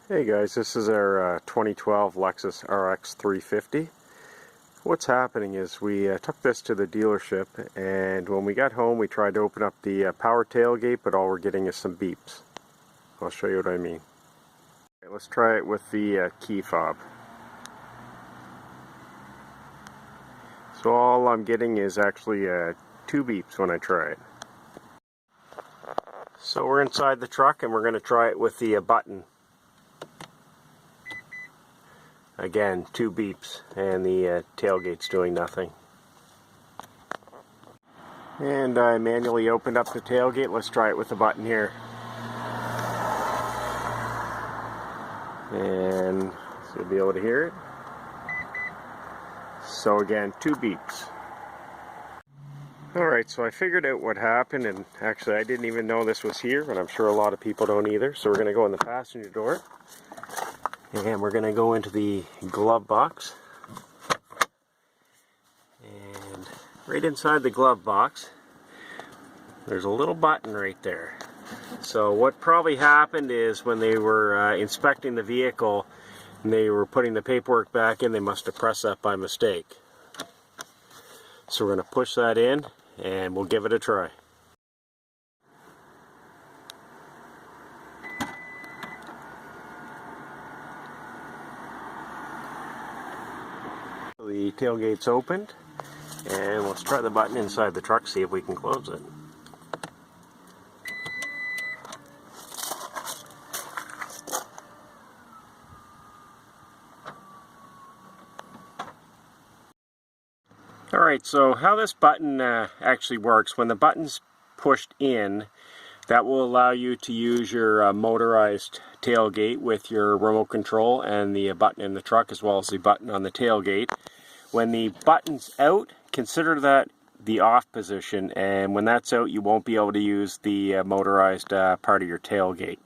Hey guys, this is our 2012 Lexus RX 350. What's happening is we took this to the dealership, and when we got home we tried to open up the power tailgate, but all we're getting is some beeps. I'll show you what I mean. Okay, let's try it with the key fob. So all I'm getting is actually 2 beeps when I try it. So we're inside the truck and we're going to try it with the button. Again, 2 beeps, and the tailgate's doing nothing. And I manually opened up the tailgate. Let's try it with the button here. And so you'll be able to hear it. So again, 2 beeps. Alright, so I figured out what happened, and actually I didn't even know this was here, and I'm sure a lot of people don't either. So we're going to go in the passenger door. And we're going to go into the glove box. And right inside the glove box, there's a little button right there. So what probably happened is when they were inspecting the vehicle and they were putting the paperwork back in, they must have pressed that by mistake. So we're going to push that in and we'll give it a try. The tailgate's opened, and let's try the button inside the truck, see if we can close it. Alright, so how this button actually works, when the button's pushed in, that will allow you to use your motorized tailgate with your remote control and the button in the truck, as well as the button on the tailgate. When the button's out, consider that the off position, and when that's out you won't be able to use the motorized part of your tailgate.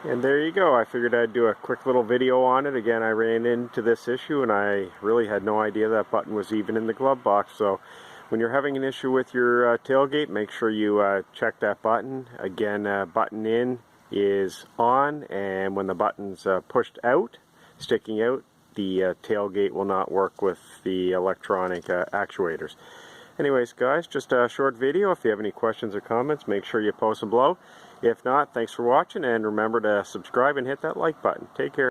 And there you go. I figured I'd do a quick little video on it. Again, I ran into this issue and I really had no idea that button was even in the glove box. So when you're having an issue with your tailgate, make sure you check that button. Again, button in is on, and when the button's pushed out, sticking out, the tailgate will not work with the electronic actuators. Anyways guys, just a short video. If you have any questions or comments, make sure you post them below. If not, thanks for watching, and remember to subscribe and hit that like button. Take care.